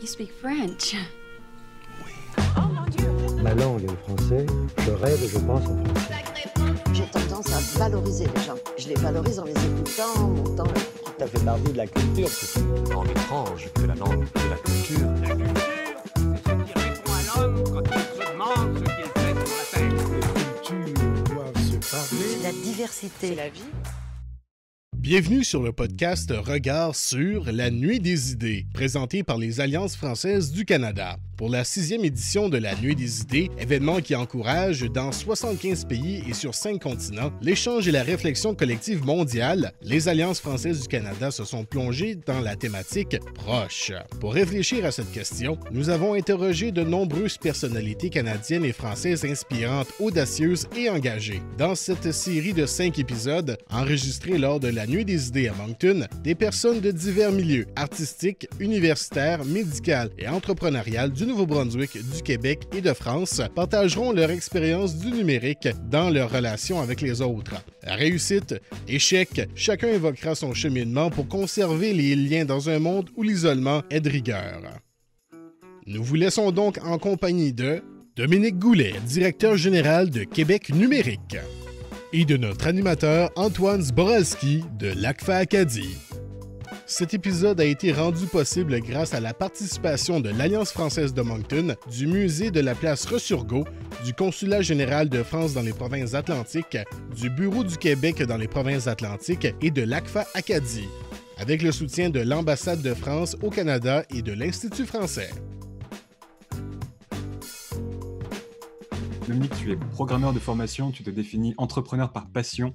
You speak French. Ma langue est le français, je rêve et je pense en français. J'ai tendance à valoriser les gens. Je les valorise en les écoutant, en montant. Ça fait partie de la culture, c'est tout. Langue étrange que la langue de la culture. La culture, c'est ce qui répond à l'homme quand il se demande ce qu'il fait sur la terre. Les cultures doivent se parler. C'est la diversité. C'est la vie. Bienvenue sur le podcast Regard sur la Nuit des idées, présenté par les Alliances françaises du Canada. Pour la 6e édition de la Nuit des idées, événement qui encourage dans 75 pays et sur 5 continents l'échange et la réflexion collective mondiale, les Alliances françaises du Canada se sont plongées dans la thématique proche. Pour réfléchir à cette question, nous avons interrogé de nombreuses personnalités canadiennes et françaises inspirantes, audacieuses et engagées. Dans cette série de 5 épisodes, enregistrés lors de la Nuit des idées à Moncton, des personnes de divers milieux artistiques, universitaires, médicales et entrepreneuriales du Nouveau-Brunswick, du Québec et de France partageront leur expérience du numérique dans leur relation avec les autres. Réussite, échec, chacun évoquera son cheminement pour conserver les liens dans un monde où l'isolement est de rigueur. Nous vous laissons donc en compagnie de Dominique Goulet, directeur général de Québec numérique, et de notre animateur Antoine Zboralski de l'ACFA Acadie. Cet épisode a été rendu possible grâce à la participation de l'Alliance française de Moncton, du Musée de la place Resurgo, du Consulat général de France dans les provinces atlantiques, du Bureau du Québec dans les provinces atlantiques et de l'ACFA Acadie, avec le soutien de l'Ambassade de France au Canada et de l'Institut français. Dominique, tu es programmeur de formation, tu te définis entrepreneur par passion,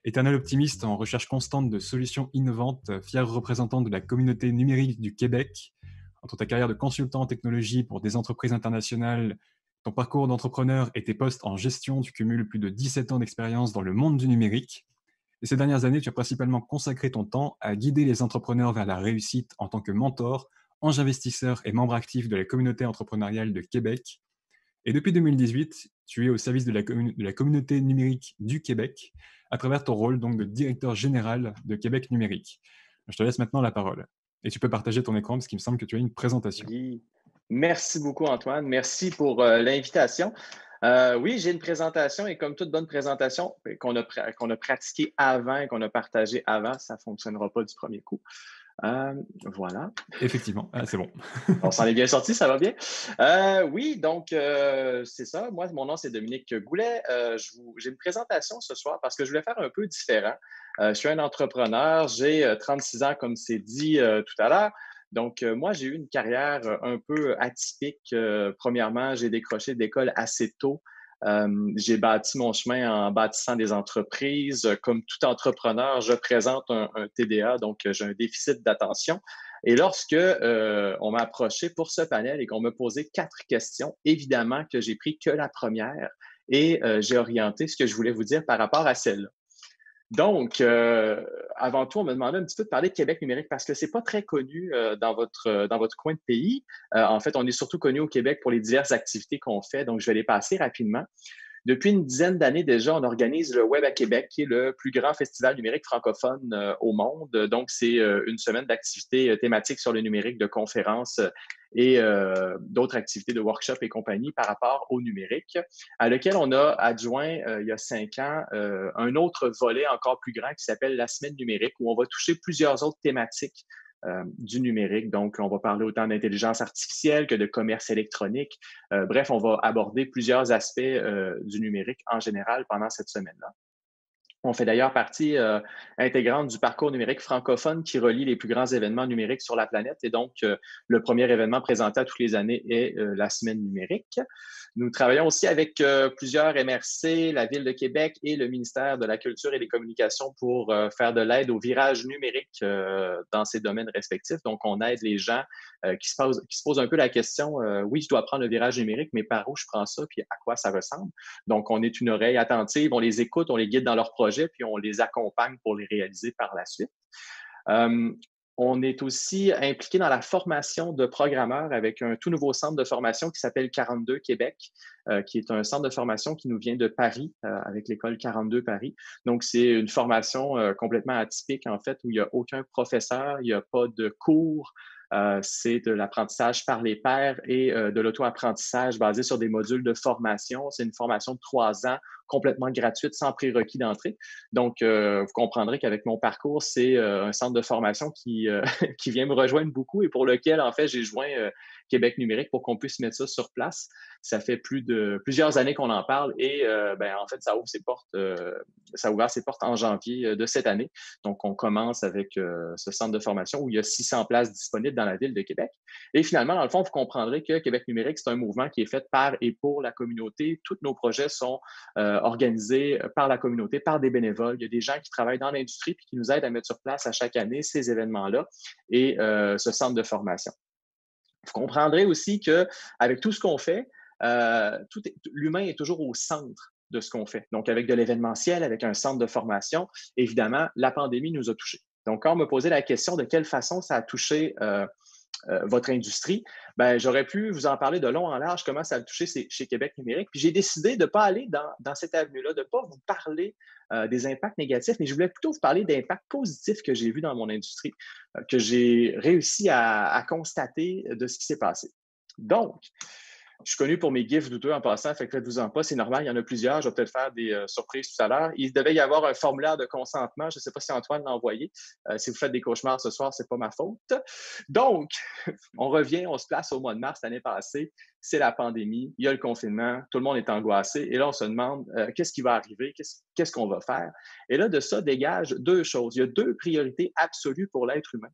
éternel optimiste en recherche constante de solutions innovantes, fier représentant de la communauté numérique du Québec. Entre ta carrière de consultant en technologie pour des entreprises internationales, ton parcours d'entrepreneur et tes postes en gestion, tu cumules plus de 17 ans d'expérience dans le monde du numérique. Et ces dernières années, tu as principalement consacré ton temps à guider les entrepreneurs vers la réussite en tant que mentor, ange investisseur et membre actif de la communauté entrepreneuriale de Québec. Et depuis 2018, tu es au service de la communauté numérique du Québec à travers ton rôle donc de directeur général de Québec numérique. Je te laisse maintenant la parole. Et tu peux partager ton écran parce qu'il me semble que tu as une présentation. Oui. Merci beaucoup, Antoine. Merci pour l'invitation. Oui, j'ai une présentation et comme toute bonne présentation qu'on a pratiquée avant et qu'on a partagée avant, ça ne fonctionnera pas du premier coup. Voilà. Effectivement, c'est bon. On s'en est bien sorti, ça va bien. Oui, donc c'est ça. Moi, mon nom, c'est Dominique Goulet. J'ai une présentation ce soir parce que je voulais faire un peu différent. Je suis un entrepreneur, j'ai 36 ans, comme c'est dit tout à l'heure. Donc, moi, j'ai eu une carrière un peu atypique. Premièrement, j'ai décroché d'école assez tôt. J'ai bâti mon chemin en bâtissant des entreprises. Comme tout entrepreneur, je présente un TDA, donc j'ai un déficit d'attention. Et lorsque on m'a approché pour ce panel et qu'on m'a posé 4 questions, évidemment que j'ai pris que la première et j'ai orienté ce que je voulais vous dire par rapport à celle-là. Donc, avant tout, on m'a demandé un petit peu de parler de Québec numérique parce que c'est pas très connu dans votre coin de pays. En fait, on est surtout connu au Québec pour les diverses activités qu'on fait, donc je vais les passer rapidement. Depuis une dizaine d'années déjà, on organise le Web à Québec, qui est le plus grand festival numérique francophone au monde. Donc, c'est une semaine d'activités thématiques sur le numérique, de conférences et d'autres activités de workshops et compagnie par rapport au numérique, à lequel on a adjoint, il y a 5 ans, un autre volet encore plus grand qui s'appelle la semaine numérique, où on va toucher plusieurs autres thématiques du numérique. Donc, on va parler autant d'intelligence artificielle que de commerce électronique. Bref, on va aborder plusieurs aspects du numérique en général pendant cette semaine-là. On fait d'ailleurs partie intégrante du parcours numérique francophone qui relie les plus grands événements numériques sur la planète. Et donc, le premier événement présenté à toutes les années est la semaine numérique. Nous travaillons aussi avec plusieurs MRC, la Ville de Québec et le ministère de la Culture et des Communications pour faire de l'aide au virage numérique dans ces domaines respectifs. Donc, on aide les gens qui se posent un peu la question, oui, je dois prendre le virage numérique, mais par où je prends ça, puis à quoi ça ressemble? Donc, on est une oreille attentive, on les écoute, on les guide dans leurs projets, puis on les accompagne pour les réaliser par la suite. On est aussi impliqué dans la formation de programmeurs avec un tout nouveau centre de formation qui s'appelle 42 Québec, qui est un centre de formation qui nous vient de Paris, avec l'école 42 Paris. Donc, c'est une formation complètement atypique, en fait, où il n'y a aucun professeur, il n'y a pas de cours, C'est de l'apprentissage par les pairs et de l'auto-apprentissage basé sur des modules de formation. C'est une formation de 3 ans complètement gratuite, sans prérequis d'entrée. Donc, vous comprendrez qu'avec mon parcours, c'est un centre de formation qui, qui vient me rejoindre beaucoup et pour lequel, en fait, j'ai joint Québec numérique pour qu'on puisse mettre ça sur place. Ça fait plusieurs années qu'on en parle et en fait, ça a ouvert ses portes en janvier de cette année. Donc, on commence avec ce centre de formation où il y a 600 places disponibles dans la ville de Québec. Et finalement, dans le fond, vous comprendrez que Québec numérique, c'est un mouvement qui est fait par et pour la communauté. Tous nos projets sont organisés par la communauté, par des bénévoles. Il y a des gens qui travaillent dans l'industrie et qui nous aident à mettre sur place à chaque année ces événements-là et ce centre de formation. Vous comprendrez aussi qu'avec tout ce qu'on fait, l'humain est toujours au centre de ce qu'on fait. Donc, avec de l'événementiel, avec un centre de formation, évidemment, la pandémie nous a touchés. Donc, quand on me posait la question de quelle façon ça a touché votre industrie, j'aurais pu vous en parler de long en large, comment ça a touché chez Québec numérique. Puis j'ai décidé de ne pas aller dans cette avenue-là, de ne pas vous parler des impacts négatifs, mais je voulais plutôt vous parler d'impacts positifs que j'ai vus dans mon industrie, que j'ai réussi à constater de ce qui s'est passé. Donc, je suis connu pour mes gifs douteux en passant, fait que faites-vous-en pas, c'est normal, il y en a plusieurs. Je vais peut-être faire des surprises tout à l'heure. Il devait y avoir un formulaire de consentement. Je ne sais pas si Antoine l'a envoyé. Si vous faites des cauchemars ce soir, ce n'est pas ma faute. Donc, on revient, on se place au mois de mars l'année passée. C'est la pandémie, il y a le confinement, tout le monde est angoissé. Et là, on se demande qu'est-ce qui va arriver, qu'est-ce qu'on va faire. Et là, de ça dégage 2 choses. Il y a 2 priorités absolues pour l'être humain.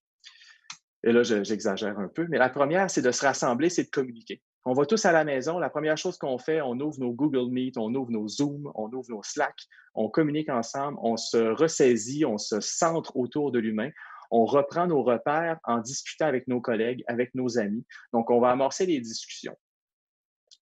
Et là, j'exagère un peu, mais la première, c'est de se rassembler, c'est de communiquer. On va tous à la maison. La première chose qu'on fait, on ouvre nos Google Meet, on ouvre nos Zoom, on ouvre nos Slack, on communique ensemble, on se ressaisit, on se centre autour de l'humain. On reprend nos repères en discutant avec nos collègues, avec nos amis. Donc, on va amorcer les discussions.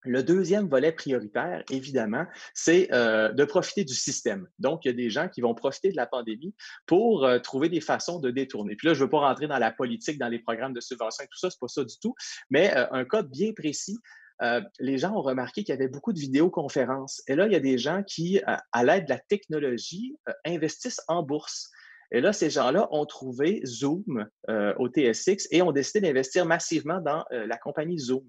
Le deuxième volet prioritaire, évidemment, c'est de profiter du système. Donc, il y a des gens qui vont profiter de la pandémie pour trouver des façons de détourner. Puis là, je ne veux pas rentrer dans la politique, dans les programmes de subvention et tout ça, c'est pas ça du tout, mais un cas bien précis, les gens ont remarqué qu'il y avait beaucoup de vidéoconférences. Et là, il y a des gens qui, à l'aide de la technologie, investissent en bourse. Et là, ces gens-là ont trouvé Zoom au TSX et ont décidé d'investir massivement dans la compagnie Zoom.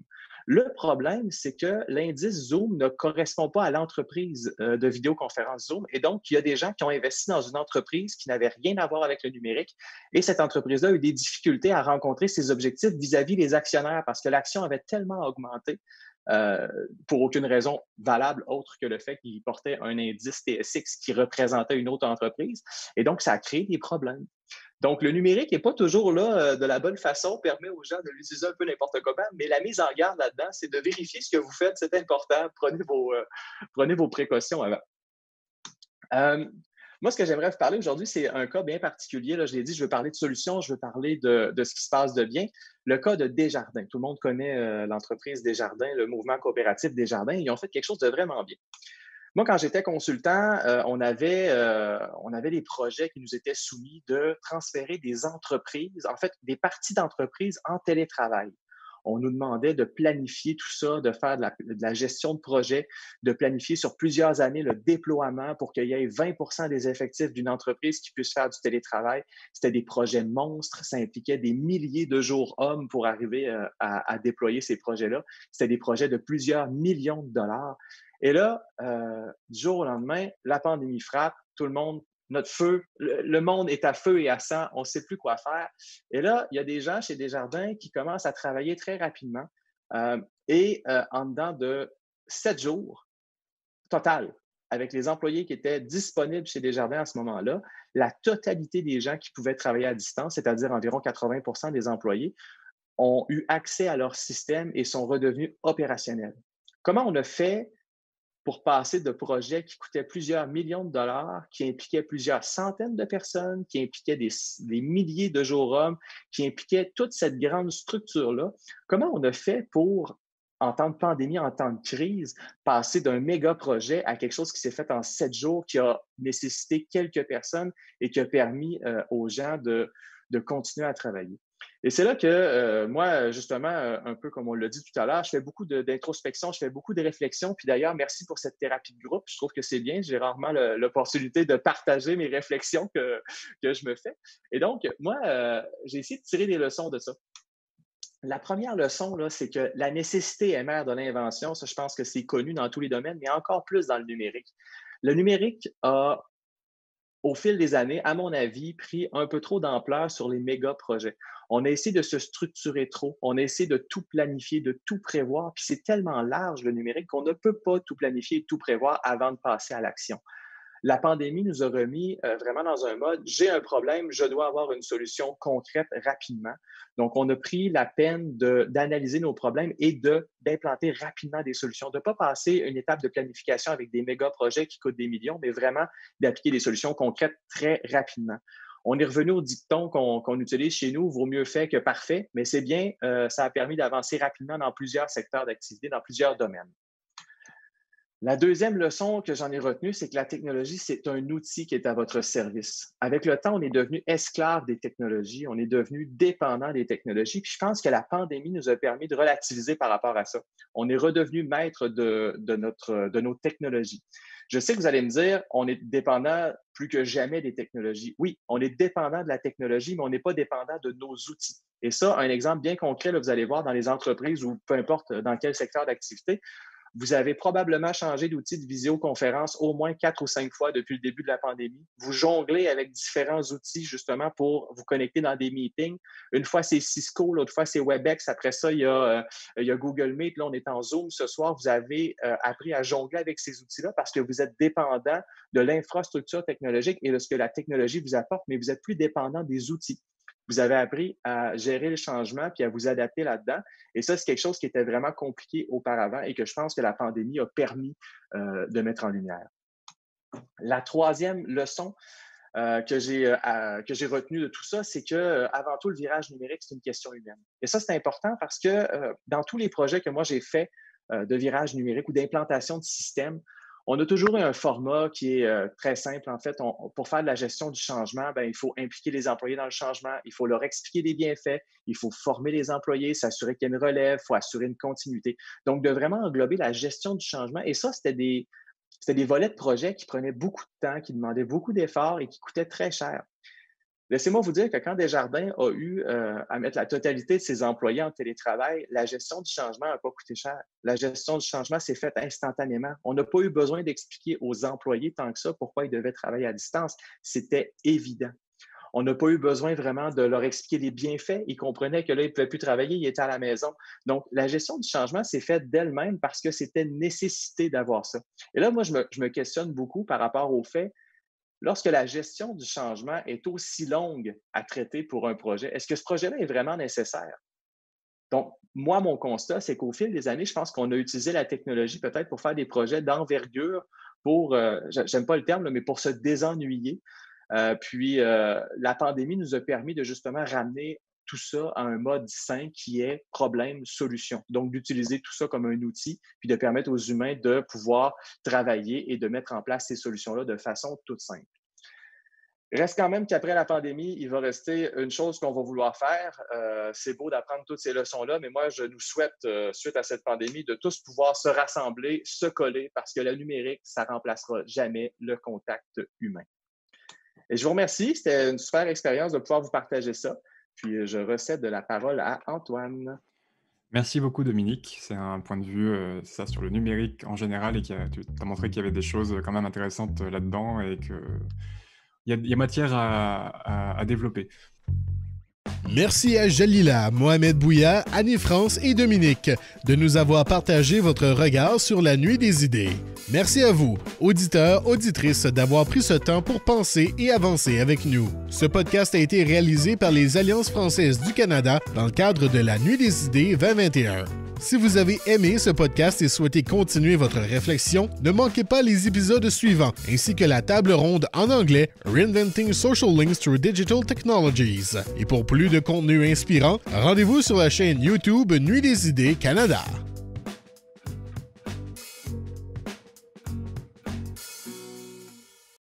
Le problème, c'est que l'indice Zoom ne correspond pas à l'entreprise de vidéoconférence Zoom. Et donc, il y a des gens qui ont investi dans une entreprise qui n'avait rien à voir avec le numérique. Et cette entreprise-là a eu des difficultés à rencontrer ses objectifs vis-à-vis des actionnaires parce que l'action avait tellement augmenté pour aucune raison valable autre que le fait qu'il portait un indice TSX qui représentait une autre entreprise. Et donc, ça a créé des problèmes. Donc, le numérique n'est pas toujours là de la bonne façon, permet aux gens de l'utiliser un peu n'importe comment, mais la mise en garde là-dedans, c'est de vérifier ce que vous faites, c'est important. Prenez vos précautions avant. Moi, ce que j'aimerais vous parler aujourd'hui, c'est un cas bien particulier. Là, je l'ai dit, je veux parler de solutions, je veux parler de ce qui se passe de bien. Le cas de Desjardins. Tout le monde connaît l'entreprise Desjardins, le mouvement coopératif Desjardins. Ils ont fait quelque chose de vraiment bien. Moi, quand j'étais consultant, on avait des projets qui nous étaient soumis de transférer des entreprises, en fait, des parties d'entreprises en télétravail. On nous demandait de planifier tout ça, de faire de la gestion de projet, de planifier sur plusieurs années le déploiement pour qu'il y ait 20% des effectifs d'une entreprise qui puisse faire du télétravail. C'était des projets monstres, ça impliquait des milliers de jours hommes pour arriver à déployer ces projets-là. C'était des projets de plusieurs millions de dollars. Et là, du jour au lendemain, la pandémie frappe, tout le monde, notre feu, le monde est à feu et à sang, on ne sait plus quoi faire. Et là, il y a des gens chez Desjardins qui commencent à travailler très rapidement et en dedans de 7 jours total, avec les employés qui étaient disponibles chez Desjardins à ce moment-là, la totalité des gens qui pouvaient travailler à distance, c'est-à-dire environ 80% des employés, ont eu accès à leur système et sont redevenus opérationnels. Comment on a fait pour passer de projets qui coûtaient plusieurs millions de dollars, qui impliquaient plusieurs centaines de personnes, qui impliquaient des milliers de jours hommes, qui impliquaient toute cette grande structure-là? Comment on a fait pour, en temps de pandémie, en temps de crise, passer d'un méga projet à quelque chose qui s'est fait en 7 jours, qui a nécessité quelques personnes et qui a permis aux gens de continuer à travailler? Et c'est là que moi, justement, un peu comme on l'a dit tout à l'heure, je fais beaucoup d'introspection, je fais beaucoup de réflexion. Puis d'ailleurs, merci pour cette thérapie de groupe. Je trouve que c'est bien. J'ai rarement l'opportunité de partager mes réflexions que je me fais. Et donc, moi, j'ai essayé de tirer des leçons de ça. La première leçon, là, c'est que la nécessité est mère de l'invention. Ça, je pense que c'est connu dans tous les domaines, mais encore plus dans le numérique. Le numérique a, au fil des années, à mon avis, pris un peu trop d'ampleur sur les méga projets. On a essayé de se structurer trop, on a essayé de tout planifier, de tout prévoir, puis c'est tellement large le numérique qu'on ne peut pas tout planifier et tout prévoir avant de passer à l'action. La pandémie nous a remis vraiment dans un mode « j'ai un problème, je dois avoir une solution concrète rapidement ». Donc, on a pris la peine d'analyser nos problèmes et d'implanter rapidement des solutions, de ne pas passer une étape de planification avec des méga projets qui coûtent des millions, mais vraiment d'appliquer des solutions concrètes très rapidement. On est revenu au dicton qu'on utilise chez nous, vaut mieux fait que parfait, mais c'est bien, ça a permis d'avancer rapidement dans plusieurs secteurs d'activité, dans plusieurs domaines. La deuxième leçon que j'en ai retenue, c'est que la technologie, c'est un outil qui est à votre service. Avec le temps, on est devenu esclave des technologies, on est devenu dépendant des technologies. Puis je pense que la pandémie nous a permis de relativiser par rapport à ça. On est redevenu maître de nos technologies. Je sais que vous allez me dire, on est dépendant plus que jamais des technologies. Oui, on est dépendant de la technologie, mais on n'est pas dépendant de nos outils. Et ça, un exemple bien concret, là, vous allez voir dans les entreprises ou peu importe dans quel secteur d'activité, vous avez probablement changé d'outil de visioconférence au moins 4 ou 5 fois depuis le début de la pandémie. Vous jonglez avec différents outils justement pour vous connecter dans des meetings. Une fois, c'est Cisco, l'autre fois, c'est Webex. Après ça, il y a Google Meet. Là, on est en Zoom ce soir. Vous avez appris à jongler avec ces outils-là parce que vous êtes dépendant de l'infrastructure technologique et de ce que la technologie vous apporte, mais vous êtes plus dépendant des outils. Vous avez appris à gérer le changement puis à vous adapter là-dedans. Et ça, c'est quelque chose qui était vraiment compliqué auparavant et que je pense que la pandémie a permis de mettre en lumière. La troisième leçon que j'ai retenue de tout ça, c'est que avant tout, le virage numérique, c'est une question humaine. Et ça, c'est important parce que dans tous les projets que moi j'ai faits de virage numérique ou d'implantation de systèmes, on a toujours eu un format qui est très simple. En fait, pour faire de la gestion du changement, il faut impliquer les employés dans le changement, il faut leur expliquer les bienfaits, il faut former les employés, s'assurer qu'il y a une relève, il faut assurer une continuité. Donc, de vraiment englober la gestion du changement. Et ça, c'était des volets de projet qui prenaient beaucoup de temps, qui demandaient beaucoup d'efforts et qui coûtaient très cher. Laissez-moi vous dire que quand Desjardins a eu à mettre la totalité de ses employés en télétravail, la gestion du changement n'a pas coûté cher. La gestion du changement s'est faite instantanément. On n'a pas eu besoin d'expliquer aux employés tant que ça pourquoi ils devaient travailler à distance. C'était évident. On n'a pas eu besoin vraiment de leur expliquer les bienfaits. Ils comprenaient que là, ils ne pouvaient plus travailler, ils étaient à la maison. Donc, la gestion du changement s'est faite d'elle-même parce que c'était une nécessité d'avoir ça. Et là, moi, je me questionne beaucoup par rapport au fait lorsque la gestion du changement est aussi longue à traiter pour un projet, est-ce que ce projet-là est vraiment nécessaire? Donc, moi, mon constat, c'est qu'au fil des années, je pense qu'on a utilisé la technologie peut-être pour faire des projets d'envergure pour, j'aime pas le terme, mais pour se désennuyer. Puis, la pandémie nous a permis de justement ramener tout ça à un mode sain qui est problème-solution. Donc, d'utiliser tout ça comme un outil, puis de permettre aux humains de pouvoir travailler et de mettre en place ces solutions-là de façon toute simple. Il reste quand même qu'après la pandémie, il va rester une chose qu'on va vouloir faire. C'est beau d'apprendre toutes ces leçons-là, mais moi, je nous souhaite, suite à cette pandémie, de tous pouvoir se rassembler, se coller, parce que le numérique, ça ne remplacera jamais le contact humain. Et je vous remercie. C'était une super expérience de pouvoir vous partager ça. Puis je recède la parole à Antoine. Merci beaucoup, Dominique. C'est un point de vue ça, sur le numérique en général et tu as montré qu'il y avait des choses quand même intéressantes là-dedans et qu'il y a matière à développer. Merci à Jalila, Mohamed Bouya, Annie-France et Dominique de nous avoir partagé votre regard sur la nuit des idées. Merci à vous, auditeurs, auditrices, d'avoir pris ce temps pour penser et avancer avec nous. Ce podcast a été réalisé par les Alliances françaises du Canada dans le cadre de la Nuit des idées 2021. Si vous avez aimé ce podcast et souhaitez continuer votre réflexion, ne manquez pas les épisodes suivants, ainsi que la table ronde en anglais Reinventing Social Links Through Digital Technologies. Et pour plus de contenu inspirant, rendez-vous sur la chaîne YouTube Nuit des idées Canada.